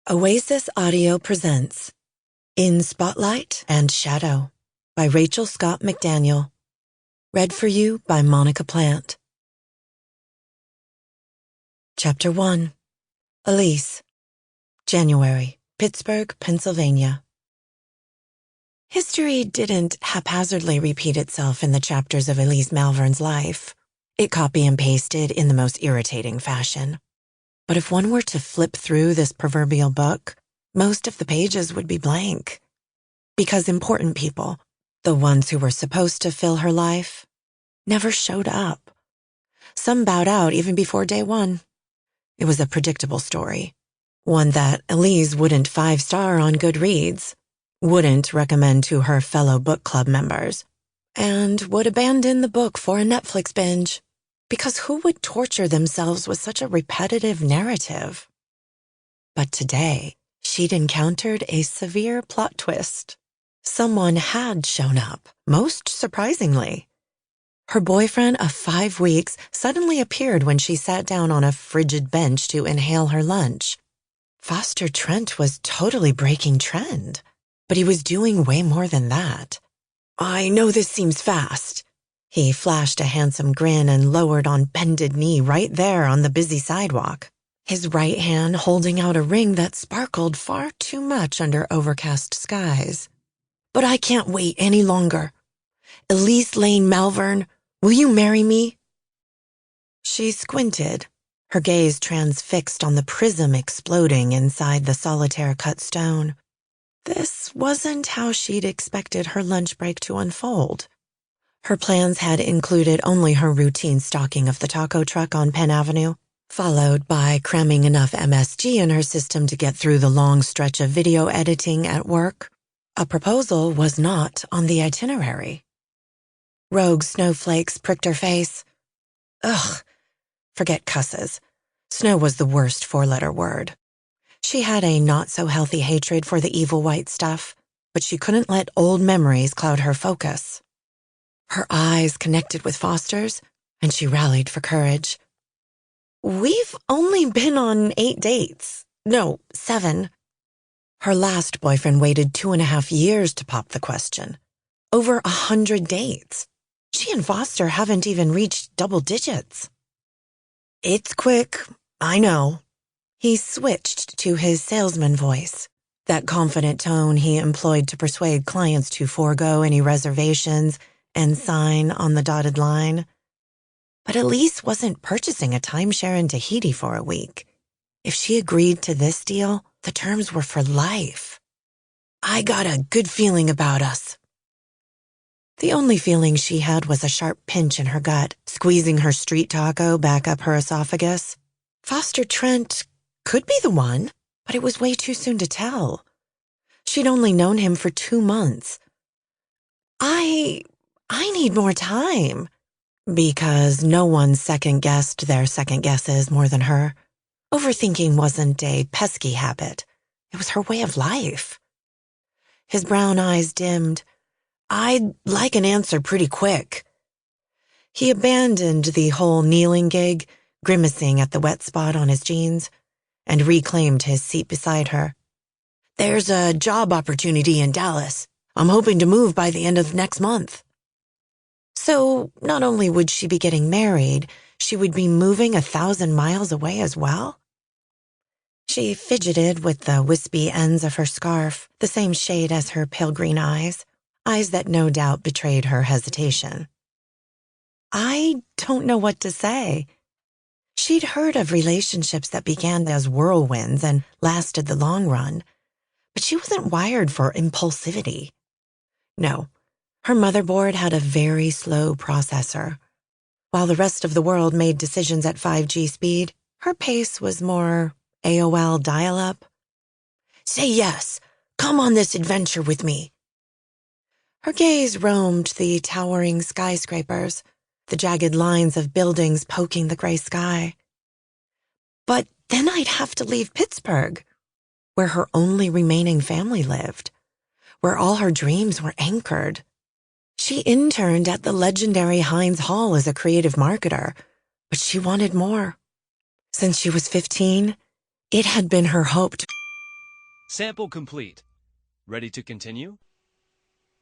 Oasis Audio presents In Spotlight and Shadow by Rachel Scott Mcdaniel. Read for you by Moniqua Plante. Chapter 1. Elise. January, Pittsburgh, Pennsylvania. History didn't haphazardly repeat itself in the chapters of Elise Malvern's life. It copy and pasted in the most irritating fashion. But if one were to flip through this proverbial book, most of the pages would be blank. Because important people, the ones who were supposed to fill her life, never showed up. Some bowed out even before day one. It was a predictable story. One that Elise wouldn't 5-star on Goodreads, wouldn't recommend to her fellow book club members, and would abandon the book for a Netflix binge. Because who would torture themselves with such a repetitive narrative? But today, she'd encountered a severe plot twist. Someone had shown up, most surprisingly. Her boyfriend of 5 weeks suddenly appeared when she sat down on a frigid bench to inhale her lunch. Foster Trent was totally breaking trend, but he was doing way more than that. I know this seems fast. He flashed a handsome grin and lowered on bended knee right there on the busy sidewalk, his right hand holding out a ring that sparkled far too much under overcast skies. But I can't wait any longer. Elise Lane Malvern, will you marry me? She squinted, her gaze transfixed on the prism exploding inside the solitaire cut stone. This wasn't how she'd expected her lunch break to unfold. Her plans had included only her routine stocking of the taco truck on Penn Avenue, followed by cramming enough MSG in her system to get through the long stretch of video editing at work. A proposal was not on the itinerary. Rogue snowflakes pricked her face. Ugh, forget cusses. Snow was the worst 4-letter word. She had a not-so-healthy hatred for the evil white stuff, but she couldn't let old memories cloud her focus. Her eyes connected with Foster's, and she rallied for courage. We've only been on 8 dates. No, 7. Her last boyfriend waited 2.5 years to pop the question. Over 100 dates. She and Foster haven't even reached double digits. It's quick, I know. He switched to his salesman voice, that confident tone he employed to persuade clients to forego any reservations and sign on the dotted line. But Elise wasn't purchasing a timeshare in Tahiti for a week. If she agreed to this deal, the terms were for life. I got a good feeling about us. The only feeling she had was a sharp pinch in her gut, squeezing her street taco back up her esophagus. Foster Trent could be the one, but it was way too soon to tell. She'd only known him for 2 months. I need more time. Because no one second-guessed their second guesses more than her. Overthinking wasn't a pesky habit. It was her way of life. His brown eyes dimmed. I'd like an answer pretty quick. He abandoned the whole kneeling gig, grimacing at the wet spot on his jeans, and reclaimed his seat beside her. There's a job opportunity in Dallas. I'm hoping to move by the end of next month. So not only would she be getting married, she would be moving 1,000 miles away as well? She fidgeted with the wispy ends of her scarf, the same shade as her pale green eyes that no doubt betrayed her hesitation. I don't know what to say. She'd heard of relationships that began as whirlwinds and lasted the long run, but she wasn't wired for impulsivity. No. Her motherboard had a very slow processor. While the rest of the world made decisions at 5G speed, her pace was more AOL dial-up. Say yes. Come on this adventure with me. Her gaze roamed the towering skyscrapers, the jagged lines of buildings poking the gray sky. But then I'd have to leave Pittsburgh, where her only remaining family lived, where all her dreams were anchored. She interned at the legendary Heinz Hall as a creative marketer, but she wanted more. Since she was 15, it had been her hope to Sample complete. Ready to continue?